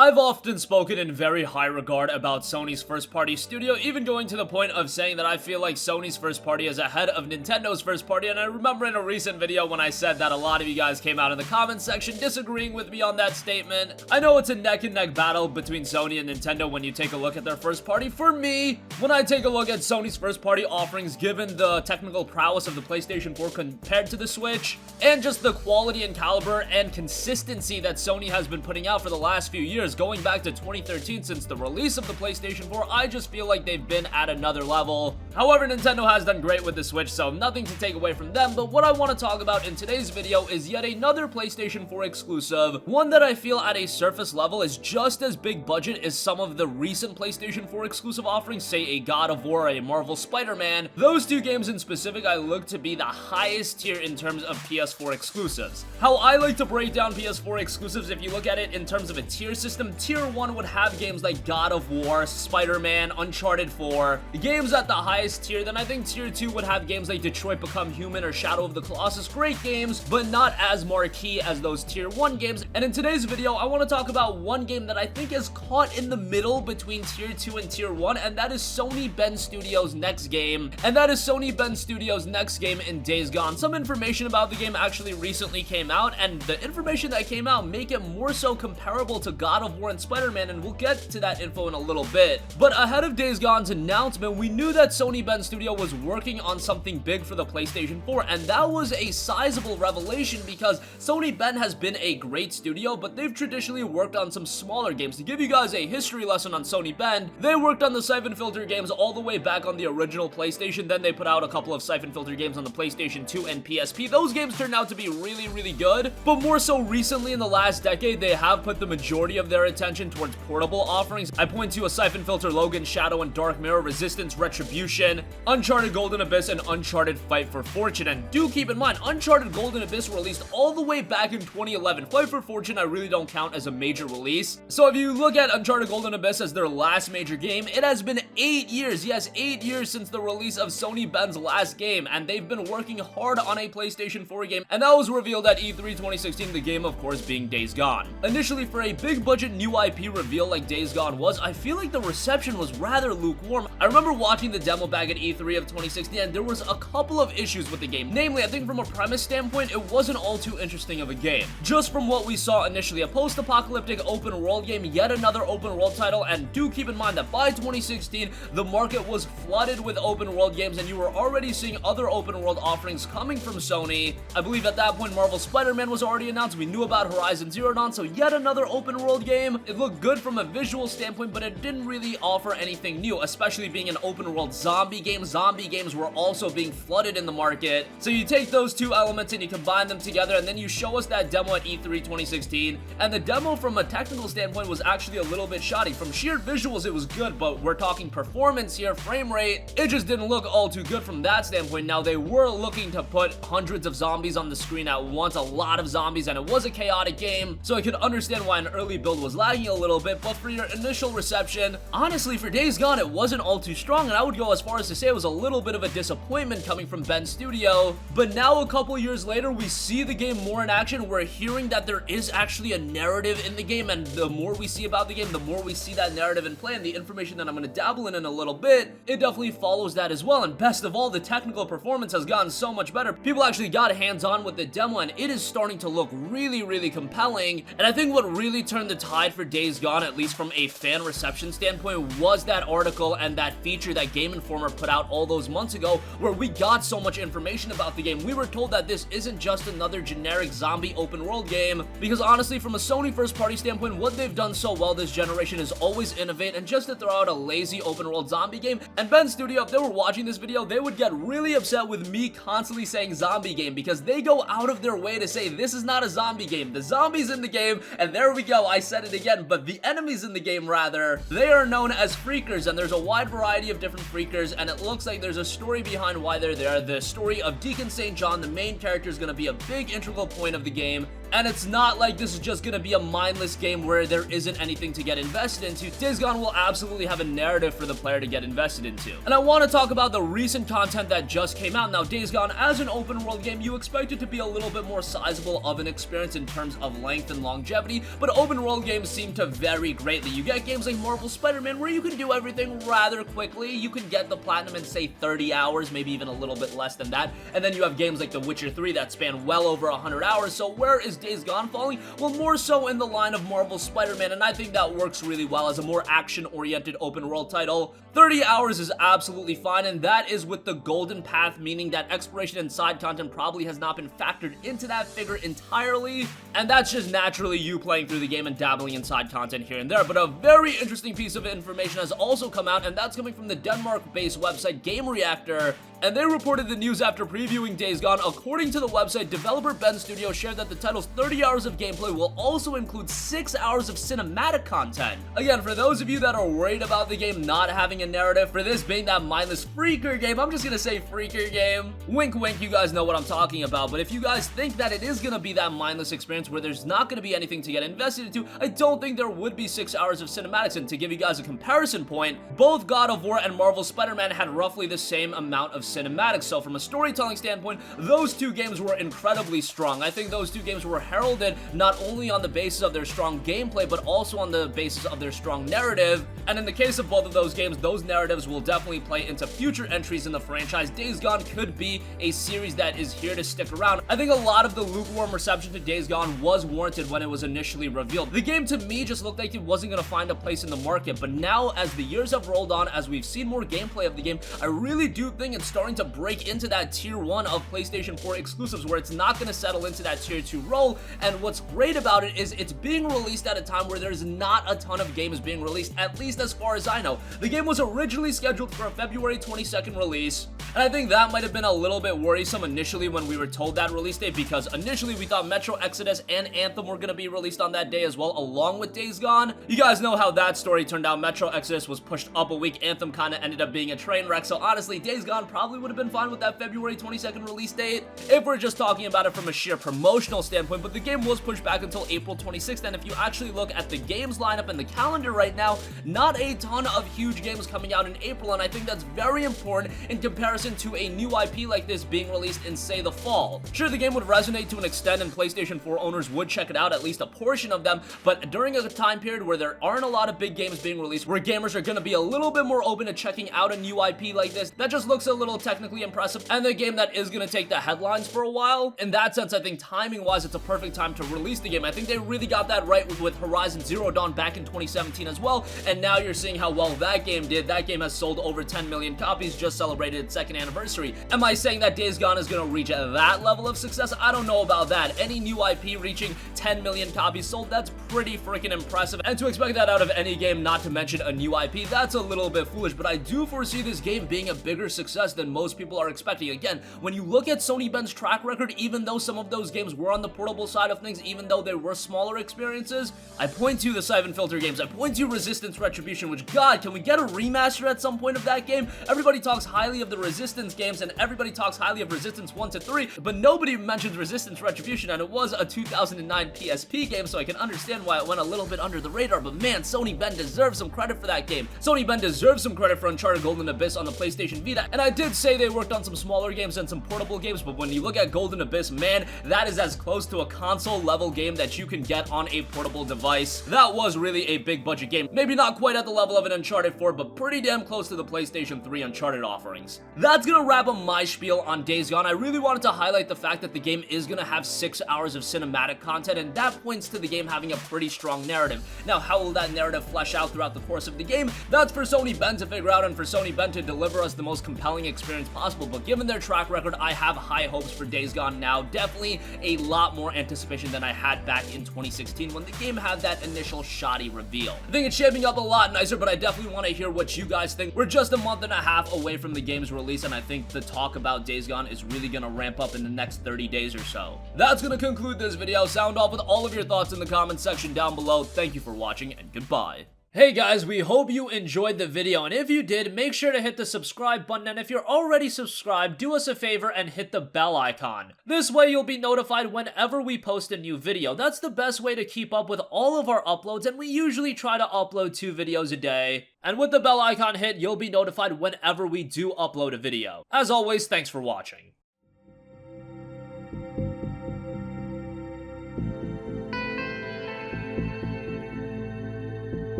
I've often spoken in very high regard about Sony's first-party studio, even going to the point of saying that I feel like Sony's first party is ahead of Nintendo's first party, and I remember in a recent video when I said that a lot of you guys came out in the comments section disagreeing with me on that statement. I know it's a neck-and-neck battle between Sony and Nintendo when you take a look at their first party. For me, when I take a look at Sony's first-party offerings, given the technical prowess of the PlayStation 4 compared to the Switch, and just the quality and caliber and consistency that Sony has been putting out for the last few years, going back to 2013 since the release of the PlayStation 4, I just feel like they've been at another level. However, Nintendo has done great with the Switch, so nothing to take away from them, but what I want to talk about in today's video is yet another PlayStation 4 exclusive, one that I feel at a surface level is just as big budget as some of the recent PlayStation 4 exclusive offerings, say a God of War or a Marvel Spider-Man. Those two games in specific I look to be the highest tier in terms of PS4 exclusives. How I like to break down PS4 exclusives, if you look at it in terms of a tier system, Tier 1 would have games like God of War, Spider-Man, Uncharted 4. Games at the highest tier, then I think Tier 2 would have games like Detroit Become Human or Shadow of the Colossus. Great games, but not as marquee as those Tier 1 games. And in today's video, I want to talk about one game that I think is caught in the middle between Tier 2 and Tier 1, and that is Sony Bend Studios' next game. And that is Sony Bend Studios' next game in Days Gone. Some information about the game actually recently came out, and the information that came out make it more so comparable to God of War and Spider-Man, and we'll get to that info in a little bit. But ahead of Days Gone's announcement, we knew that Sony Bend Studio was working on something big for the PlayStation 4, and that was a sizable revelation because Sony Bend has been a great studio, but they've traditionally worked on some smaller games. To give you guys a history lesson on Sony Bend, they worked on the Siphon Filter games all the way back on the original PlayStation, then they put out a couple of Siphon Filter games on the PlayStation 2 and PSP. Those games turned out to be really good, but more so recently in the last decade, they have put the majority of their attention towards portable offerings. I point to a Siphon Filter Logan, Shadow and Dark Mirror, Resistance, Retribution, Uncharted Golden Abyss, and Uncharted Fight for Fortune. And do keep in mind, Uncharted Golden Abyss released all the way back in 2011. Fight for Fortune I really don't count as a major release. So if you look at Uncharted Golden Abyss as their last major game, it has been 8 years, yes, 8 years since the release of Sony Bend's last game, and they've been working hard on a PlayStation 4 game, and that was revealed at E3 2016, the game of course being Days Gone. Initially, for a big budget new IP reveal like Days Gone was, I feel like the reception was rather lukewarm. I remember watching the demo back at E3 of 2016, and there was a couple of issues with the game. Namely, I think from a premise standpoint, it wasn't all too interesting of a game. Just from what we saw initially, a post-apocalyptic open world game, yet another open world title, and do keep in mind that by 2016, the market was flooded with open world games, and you were already seeing other open world offerings coming from Sony. I believe at that point, Marvel Spider-Man was already announced. We knew about Horizon Zero Dawn, so yet another open world game. It looked good from a visual standpoint, but it didn't really offer anything new, especially being an open world zombie game. Zombie games were also being flooded in the market. So you take those two elements and you combine them together, and then you show us that demo at E3 2016, and the demo from a technical standpoint was actually a little bit shoddy. From sheer visuals, it was good, but we're talking performance here, frame rate, it just didn't look all too good from that standpoint. Now, they were looking to put hundreds of zombies on the screen at once, a lot of zombies, and it was a chaotic game, so I could understand why an early build was lagging a little bit, but for your initial reception, honestly, for Days Gone, it wasn't all too strong, and I would go as far as to say it was a little bit of a disappointment coming from Bend Studio. But now, a couple years later, we see the game more in action. We're hearing that there is actually a narrative in the game, and the more we see about the game, the more we see that narrative in play, and the information that I'm going to dabble in a little bit, it definitely follows that as well. And best of all, the technical performance has gotten so much better. People actually got hands-on with the demo, and it is starting to look really compelling. And I think what really turned the tide for Days Gone, at least from a fan reception standpoint, was that article and that feature that Game Informer put out all those months ago, where we got so much information about the game. We were told that this isn't just another generic zombie open world game, because honestly, from a Sony first party standpoint, what they've done so well this generation is always innovate, and just to throw out a lazy open world zombie game. And Bend Studio, if they were watching this video, they would get really upset with me constantly saying zombie game, because they go out of their way to say this is not a zombie game. The zombies in the game, and there we go, I said it again, but the enemies in the game, rather, they are known as Freakers, and there's a wide variety of different Freakers, and it looks like there's a story behind why they're there. The story of Deacon St. John, the main character, is going to be a big integral point of the game. And it's not like this is just gonna be a mindless game where there isn't anything to get invested into. Days Gone will absolutely have a narrative for the player to get invested into. And I want to talk about the recent content that just came out. Now, Days Gone, as an open world game, you expect it to be a little bit more sizable of an experience in terms of length and longevity, but open world games seem to vary greatly. You get games like Marvel Spider-Man where you can do everything rather quickly. You can get the platinum in, say, 30 hours, maybe even a little bit less than that. And then you have games like The Witcher 3 that span well over 100 hours. So where is Days Gone falling? Well, more so in the line of Marvel Spider-Man, and I think that works really well as a more action-oriented open world title. 30 hours is absolutely fine, and that is with the golden path, meaning that exploration and side content probably has not been factored into that figure entirely, and that's just naturally you playing through the game and dabbling in side content here and there. But a very interesting piece of information has also come out, and that's coming from the Denmark-based website Game Reactor, and they reported the news after previewing Days Gone. According to the website, developer Bend Studio shared that the title's 30 hours of gameplay will also include 6 hours of cinematic content. Again, for those of you that are worried about the game not having a narrative, for this being that mindless freaker game, I'm just gonna say freaker game. Wink wink, you guys know what I'm talking about, but if you guys think that it is gonna be that mindless experience where there's not gonna be anything to get invested into, I don't think there would be 6 hours of cinematics. And to give you guys a comparison point, both God of War and Marvel Spider-Man had roughly the same amount of cinematics, so from a storytelling standpoint, those two games were incredibly strong. I think those two games were heralded not only on the basis of their strong gameplay, but also on the basis of their strong narrative, and in the case of both of those games, those narratives will definitely play into future entries in the franchise. Days Gone could be a series that is here to stick around. I think a lot of the lukewarm reception to Days Gone was warranted when it was initially revealed. The game to me just looked like it wasn't going to find a place in the market, but now as the years have rolled on, as we've seen more gameplay of the game, I really do think it's starting to break into that tier 1 of PlayStation 4 exclusives where it's not going to settle into that tier 2 role. And what's great about it is it's being released at a time where there's not a ton of games being released, at least as far as I know. The game was originally scheduled for a February 22nd release, and I think that might have been a little bit worrisome initially when we were told that release date, because initially we thought Metro Exodus and Anthem were going to be released on that day as well, along with Days Gone. You guys know how that story turned out. Metro Exodus was pushed up a week, Anthem kind of ended up being a train wreck, so honestly, Days Gone probably would have been fine with that February 22nd release date if we're just talking about it from a sheer promotional standpoint, but the game was pushed back until April 26th, and if you actually look at the games lineup and the calendar right now, not a ton of huge games coming out in April, and I think that's very important in comparison to a new IP like this being released in, say, the fall. Sure, the game would resonate to an extent and PlayStation 4 owners would check it out, at least a portion of them, but during a time period where there aren't a lot of big games being released, where gamers are going to be a little bit more open to checking out a new IP like this, that just looks a little technically impressive, and the game that is going to take the headlines for a while. In that sense, I think timing-wise, it's a perfect time to release the game. I think they really got that right with Horizon Zero Dawn back in 2017 as well, and now you're seeing how well that game did. That game has sold over 10 million copies, just celebrated its 2nd anniversary. Am I saying that Days Gone is going to reach that level of success? I don't know about that. Any new IP reaching 10 million copies sold, that's pretty freaking impressive, and to expect that out of any game, not to mention a new IP, that's a little bit foolish, but I do foresee this game being a bigger success than most people are expecting. Again, when you look at Sony Bend's track record, even though some of those games were on the portable side of things, even though they were smaller experiences, I point to the Siphon Filter games, I point to Resistance Retribution, which, God, can we get a remaster at some point of that game? Everybody talks highly of the Resistance games, and everybody talks highly of Resistance 1 to 3, but nobody mentions Resistance Retribution, and it was a 2009 PSP game, so I can understand why it went a little bit under the radar, but man, Sony Bend deserves some credit for that game. Sony Bend deserves some credit for Uncharted Golden Abyss on the PlayStation Vita, and I did say they worked on some smaller games and some portable games, but when you look at Golden Abyss, man, that is as close to a console-level game that you can get on a portable device. That was really a big-budget game. Maybe not quite at the level of an Uncharted 4, but pretty damn close to the PlayStation 3 Uncharted offerings. That's gonna wrap up my spiel on Days Gone. I really wanted to highlight the fact that the game is gonna have 6 hours of cinematic content, and that points to the game having a pretty strong narrative. Now, how will that narrative flesh out throughout the course of the game? That's for Sony Bend to figure out and for Sony Bend to deliver us the most compelling experience possible, but given their track record, I have high hopes for Days Gone now. Definitely a lot more anticipation than I had back in 2016 when the game had that initial shoddy reveal. I think it's shaping up a lot nicer, but I definitely want to hear what you guys think. We're just a month and a half away from the game's release, and I think the talk about Days Gone is really going to ramp up in the next 30 days or so. That's going to conclude this video. Sound off with all of your thoughts in the comments section down below. Thank you for watching, and goodbye. Hey guys, we hope you enjoyed the video, and if you did, make sure to hit the subscribe button, and if you're already subscribed, do us a favor and hit the bell icon. This way you'll be notified whenever we post a new video. That's the best way to keep up with all of our uploads, and we usually try to upload 2 videos a day. And with the bell icon hit, you'll be notified whenever we do upload a video. As always, thanks for watching.